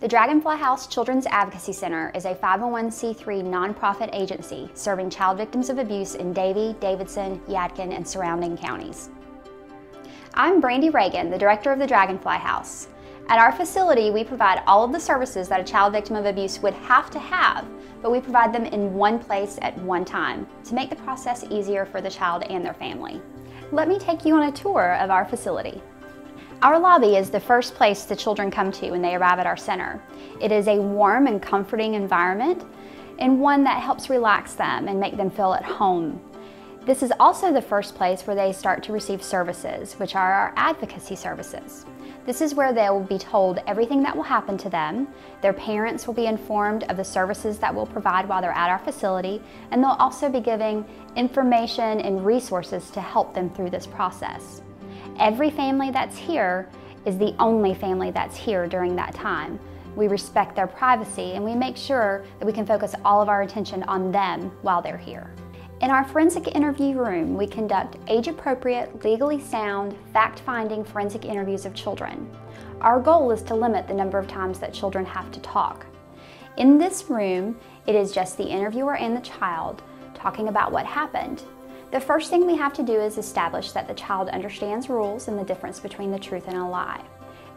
The Dragonfly House Children's Advocacy Center is a 501c3 nonprofit agency serving child victims of abuse in Davie, Davidson, Yadkin, and surrounding counties. I'm Brandy Reagan, the director of the Dragonfly House. At our facility, we provide all of the services that a child victim of abuse would have to have, but we provide them in one place at one time to make the process easier for the child and their family. Let me take you on a tour of our facility. Our lobby is the first place the children come to when they arrive at our center. It is a warm and comforting environment and one that helps relax them and make them feel at home. This is also the first place where they start to receive services, which are our advocacy services. This is where they will be told everything that will happen to them. Their parents will be informed of the services that we'll provide while they're at our facility, and they'll also be giving information and resources to help them through this process. Every family that's here is the only family that's here during that time. We respect their privacy and we make sure that we can focus all of our attention on them while they're here. In our forensic interview room, we conduct age-appropriate, legally sound, fact-finding forensic interviews of children. Our goal is to limit the number of times that children have to talk. In this room, it is just the interviewer and the child talking about what happened. The first thing we have to do is establish that the child understands rules and the difference between the truth and a lie.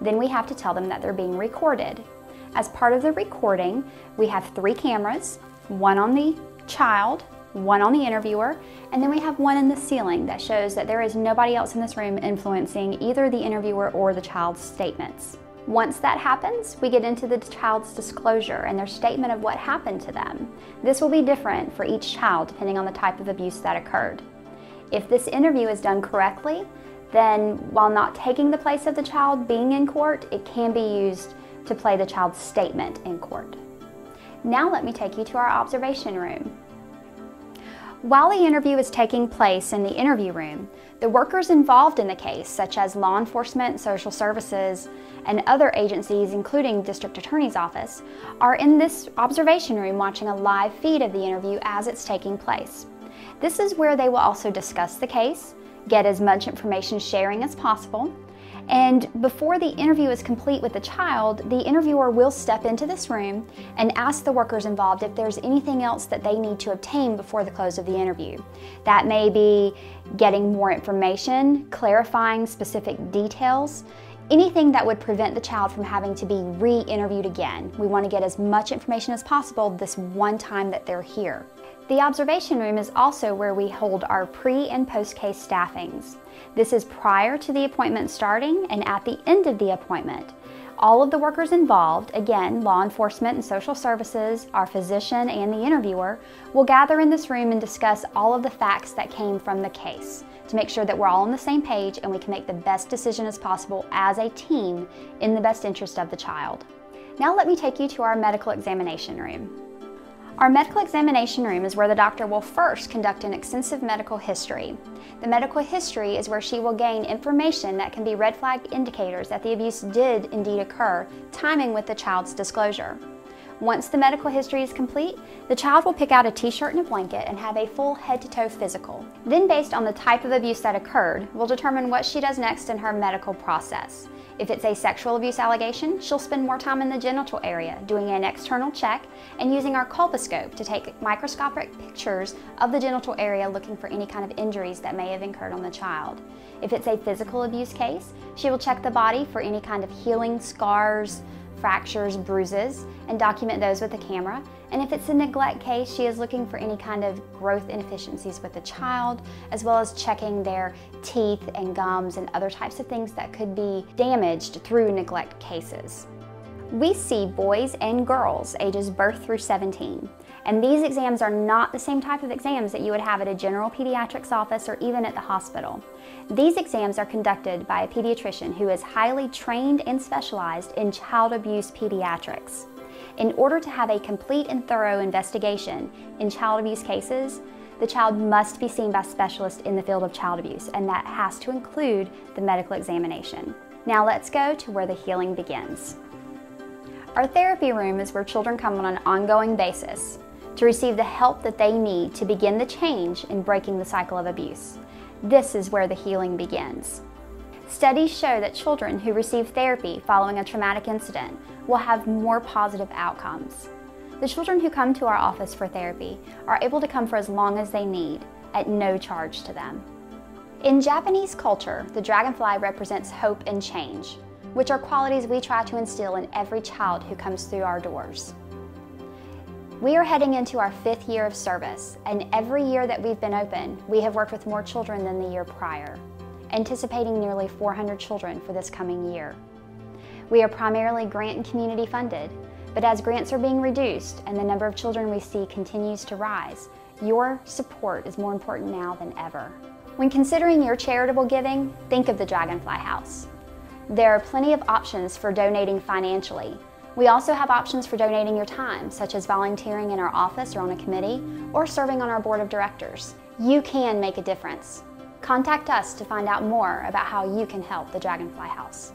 Then we have to tell them that they're being recorded. As part of the recording, we have 3 cameras, one on the child, one on the interviewer, and then we have one in the ceiling that shows that there is nobody else in this room influencing either the interviewer or the child's statements. Once that happens, we get into the child's disclosure and their statement of what happened to them. This will be different for each child depending on the type of abuse that occurred. If this interview is done correctly, then while not taking the place of the child being in court, it can be used to play the child's statement in court. Now let me take you to our observation room. While the interview is taking place in the interview room, the workers involved in the case, such as law enforcement, social services, and other agencies, including District Attorney's Office, are in this observation room watching a live feed of the interview as it's taking place. This is where they will also discuss the case, get as much information sharing as possible, and before the interview is complete with the child, the interviewer will step into this room and ask the workers involved if there's anything else that they need to obtain before the close of the interview. That may be getting more information, clarifying specific details, anything that would prevent the child from having to be re-interviewed again. We want to get as much information as possible this one time that they're here. The observation room is also where we hold our pre- and post-case staffings. This is prior to the appointment starting and at the end of the appointment. All of the workers involved, again, law enforcement and social services, our physician and the interviewer, will gather in this room and discuss all of the facts that came from the case to make sure that we're all on the same page and we can make the best decision as possible as a team in the best interest of the child. Now let me take you to our medical examination room. Our medical examination room is where the doctor will first conduct an extensive medical history. The medical history is where she will gain information that can be red flag indicators that the abuse did indeed occur, timing with the child's disclosure. Once the medical history is complete, the child will pick out a t-shirt and a blanket and have a full head-to-toe physical. Then, based on the type of abuse that occurred, we'll determine what she does next in her medical process. If it's a sexual abuse allegation, she'll spend more time in the genital area, doing an external check and using our colposcope to take microscopic pictures of the genital area looking for any kind of injuries that may have occurred on the child. If it's a physical abuse case, she will check the body for any kind of healing scars, fractures, bruises, and document those with the camera. And if it's a neglect case, she is looking for any kind of growth inefficiencies with the child, as well as checking their teeth and gums and other types of things that could be damaged through neglect cases. We see boys and girls ages birth through 17, and these exams are not the same type of exams that you would have at a general pediatrics office or even at the hospital. These exams are conducted by a pediatrician who is highly trained and specialized in child abuse pediatrics. In order to have a complete and thorough investigation in child abuse cases, the child must be seen by specialists in the field of child abuse, and that has to include the medical examination. Now let's go to where the healing begins. Our therapy room is where children come on an ongoing basis to receive the help that they need to begin the change in breaking the cycle of abuse. This is where the healing begins. Studies show that children who receive therapy following a traumatic incident will have more positive outcomes. The children who come to our office for therapy are able to come for as long as they need, at no charge to them. In Japanese culture, the dragonfly represents hope and change, which are qualities we try to instill in every child who comes through our doors. We are heading into our 5th year of service, and every year that we've been open, we have worked with more children than the year prior, anticipating nearly 400 children for this coming year. We are primarily grant and community funded, but as grants are being reduced and the number of children we see continues to rise, your support is more important now than ever. When considering your charitable giving, think of the Dragonfly House. There are plenty of options for donating financially. We also have options for donating your time, such as volunteering in our office or on a committee, or serving on our board of directors. You can make a difference. Contact us to find out more about how you can help the Dragonfly House.